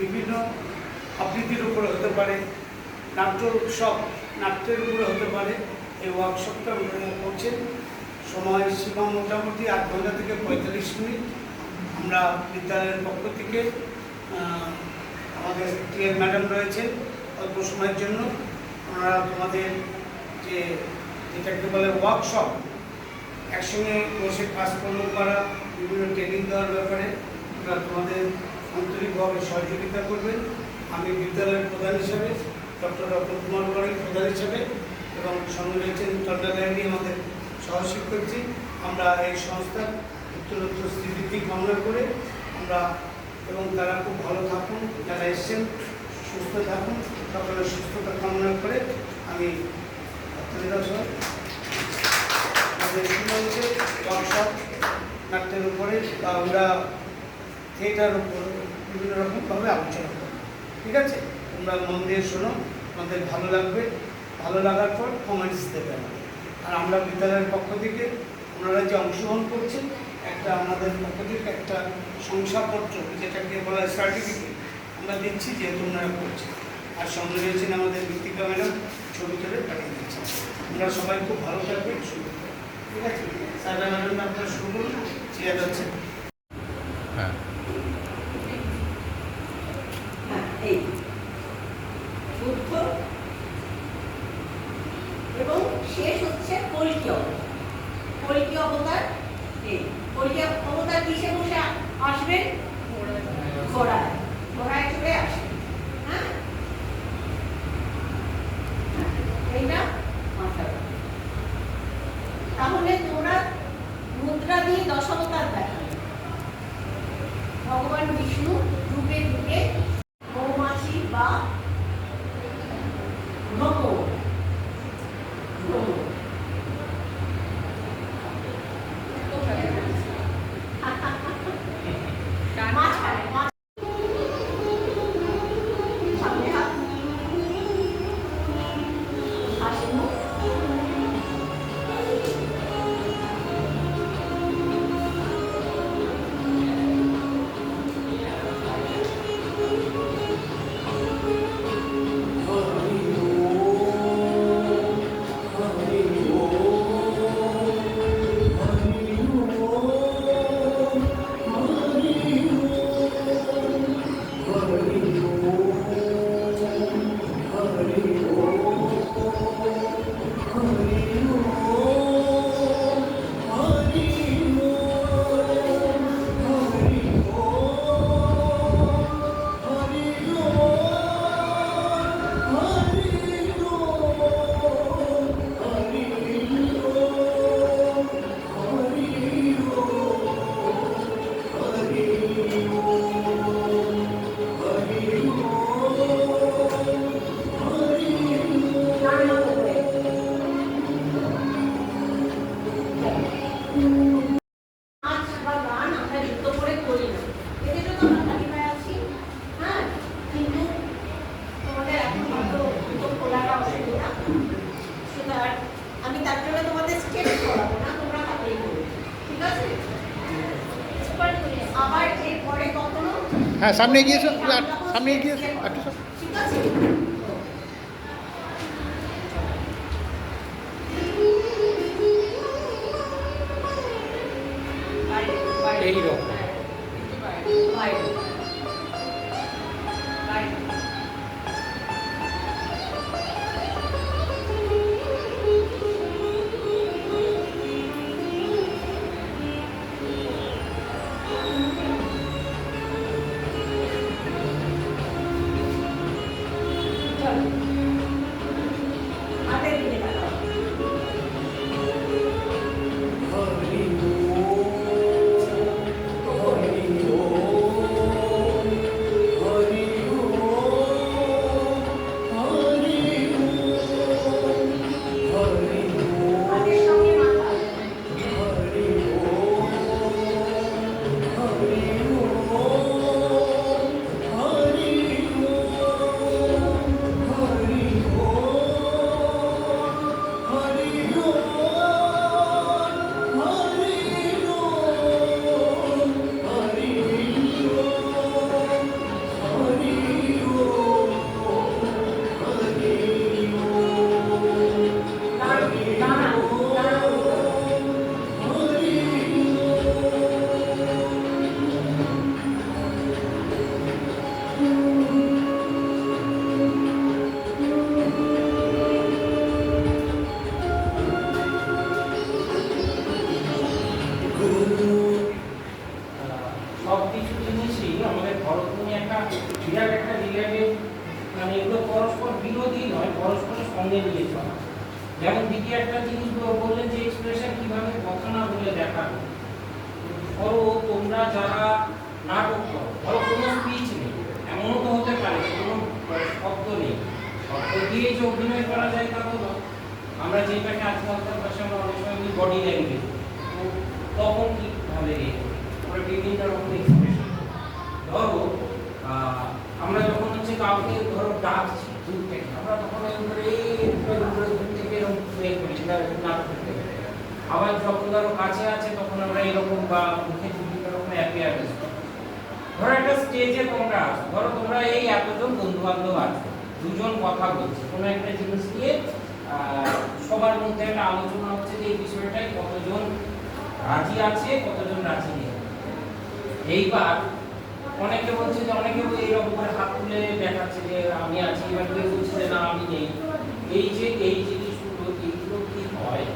বিভিন্ন আবৃত্তির উপরে হতে পারে, নাট্য উৎসব নাট্যের উপরে হতে পারে। এই ওয়ার্কশপটা আপনারা করছেন। সময় সীমা মোটামুটি 8 ঘন্টা থেকে 45 মিনিট। আমরা বিদ্যালয়ের পক্ষ থেকে আমাদের টিএর ম্যাডাম রয়েছেন, অল্প সময়ের জন্য ওনারা তোমাদের যেটাকে বলে ওয়ার্কশপ, একসঙ্গে বসে কাজকর্ম করা, বিভিন্ন ট্রেনিং দেওয়ার ব্যাপারে ওরা তোমাদের আন্তরিকভাবে সহযোগিতা করবেন। আমি বিদ্যালয়ের প্রধান হিসেবে ডক্টর কুমার বড়াই প্রধান হিসেবে এবং সঙ্গে রয়েছেন টন্ডালাইনি আমাদের সহশিক্ষকজি। আমরা এই সংস্থার উত্তরোত্তর স্থিতি কামনা করে আমরা এবং তারা খুব ভালো থাকুন, যারা এসছেন সুস্থ থাকুন, সকলের সুস্থতা কামনা করে আমি আমাদের হচ্ছে ওয়ার্কশপ নাট্যের উপরে বা আমরা থিয়েটার উপর বিভিন্ন রকমভাবে আলোচনা করব। ঠিক আছে, তোমরা মন দিয়ে শোনো, আমাদের ভালো লাগবে। ভালো লাগার পর কমেন্টস দেবে আমাদের। আর আমরা বিদ্যালয়ের পক্ষ থেকে ওনারা যে অংশগ্রহণ করছেন, একটা আমাদের পক্ষ থেকে একটা শংসাপত্র, যেটাকে বলা হয় সার্টিফিকেট, আমরা দিচ্ছি যেহেতু ওনারা করছেন। আর সঙ্গে রয়েছেন আমাদের মৃত্তিকা ম্যাডাম, ছবি তুলে পাঠিয়ে দিচ্ছেন। আমরা সবাই খুব ভালো থাকবেন, শুরু করবেন। ঠিক আছে, স্যার ম্যাডাম আপনারা শুরু করুন, চেয়ার আছে। হ্যাঁ, এবং শেষ হচ্ছে কল্কি অবতার। কল্কি অবতার, কল্কি অবতার কিসে বসে আসবেন? ঘোড়ায়, ঘোড়ায় চড়ে আসবেন। হ্যাঁ, এইটা মাথায়। তাহলে তোমরা মুদ্রা দিয়ে দশাবতার দেখাবে। ভগবান বিষ্ণু রূপে রূপে মৌমাছি বা ভ্রমর, আমি তার জন্য তোমাদের স্টেপ করাবো না, তোমরা হাতেই করবে। ঠিক আছে, আবার এরপরে কখনো হ্যাঁ, সামনে গিয়েছো, সামনে গিয়েছো, ঠিক আছে। এইরকম বিরাট একটা রিলেটিভ, মানে এগুলো পরস্পর বিরোধী নয়, পরস্পরের সঙ্গে নিয়ে চলা। যেমন দ্বিতীয় একটা জিনিস বললেন যে এক্সপ্রেশন কিভাবে কথা না বলে দেখাবো। ধরো তোমরা যারা নাটক করো, ধরো কোনো স্পিচ নেই, এমনও তো হতে পারে যে কোনো শব্দ নেই, শব্দ দিয়ে যে অভিনয় করা যায় তা তো না। আমরা যেটাকে আজকালকার ভাষায় আমরা অনেক সময় বডি ল্যাঙ্গুয়েজ, তো তখন কীভাবে আমরা বিভিন্ন রকম এক্সপ্রেশন। ধরো আমরা যখন হচ্ছে কাউকে ধরো ডাকছি দূর থেকে, আমরা তখন দূর থেকে এরকম করি, সেটা নাটক করতে পারি। আবার যখন ধরো কাছে আছে তখন আমরা এরকম বা মুখে বিভিন্ন রকম অ্যাপিয়ারেন্স। ধরো একটা স্টেজে তোমরা আছো, ধরো তোমরা এই এতজন বন্ধু বান্ধব আছো, দুজন কথা বলছে কোনো একটা জিনিস নিয়ে, সবার মধ্যে একটা আলোচনা হচ্ছে যে এই বিষয়টাই কতজন রাজি আছে কতজন রাজি নেই। এইবার অনেকে বলছে যে অনেকে এইরকম করে হাত তুলে দেখাচ্ছে যে আমি আছি, এবার কেউ বলছে যে না আমি নেই। এই যে এই জিনিসগুলো এইগুলো কি হয়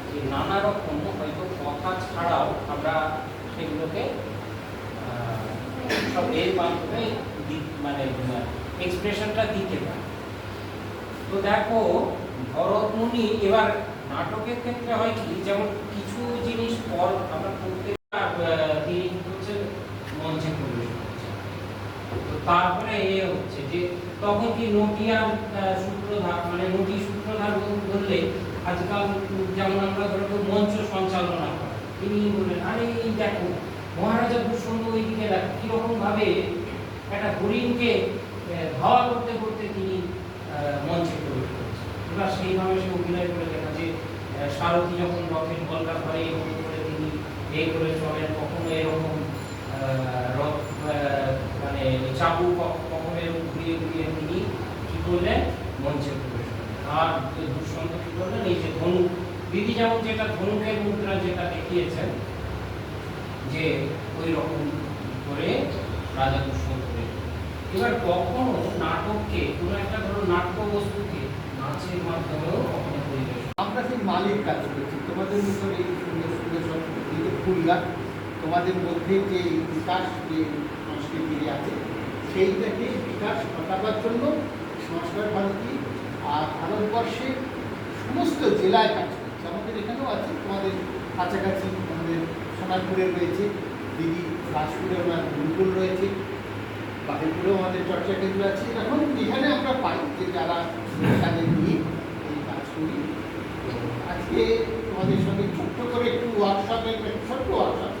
যে নানা রকম হয়তো কথা ছাড়াও আমরা সেগুলোকে সব এর মাধ্যমে মানে এক্সপ্রেশনটা দিতে পারি। তো দেখো ভরতমুনি, এবার নাটকের ক্ষেত্রে হয় কি, যেমন কিছু জিনিস পর আমরা করতে তিনি হচ্ছে মঞ্চে প্রবেশ করছে, তো তারপরে হচ্ছে যে তখন কি নটিয়ার সূত্রধার, মানে নটি সূত্রধার ধরলে আজকাল যেমন আমরা ধরো মঞ্চ সঞ্চালনা করে, তিনি বললেন আরে এই দেখো মহারাজা দুষ্যন্ত ওইদিকে দেখো কিরকম ভাবে একটা হরিণকে ধাওয়া করতে করতে তিনি মঞ্চে প্রবেশ করছেন। এবার সেইভাবে সে অভিনয় করে দেখা যে সারথী যখন রথের গলকা ধরে এরকম করে তিনি এই করে চলেন, কখনো এরকম রথ মানে চাবু কখনো এরকম ঘুরিয়ে ঘুরিয়ে তিনি কি করলেন মঞ্চে প্রবেশ করলেন। আর দুষ্যন্ত কি করলেন, এই যে ধনুক, দিদি যেমন যেটা ধনুকের মুদ্রা যেটা দেখিয়েছেন যে ওই রকম করে রাজা দুষ্যন্ত। এবার কখনো নাটককে কোনো একটা ধরো নাট্য বস্তুকে নাচের মাধ্যমেও কখনো পরিবেশন। আমরা সেই মালিক কাজ করছি, তোমাদের ভিতরে এই সুন্দর সুন্দর সংস্কৃতি ফুলগান, তোমাদের মধ্যে যে বিকাশ, যে সংস্কৃতি আছে সেইটাকে বিকাশ ঘটাবার জন্য সংস্কার ভারতী আর ভারতবর্ষের সমস্ত জেলায় কাজ করছে। আমাদের এখানেও আছে, তোমাদের কাছাকাছি আমাদের সোনারপুরে রয়েছে, দিদি রাজপুরে ওনার গুরুকুল রয়েছে, বাহিরপুরেও আমাদের চর্চা কেন্দ্র আছে। এখন এখানে আমরা পাই যে যারা তাদের নিয়ে এই কাজ করি। আজকে তোমাদের সঙ্গে ছোট্ট করে একটু ওয়ার্কশপের ছোট্ট ওয়ার্কশপ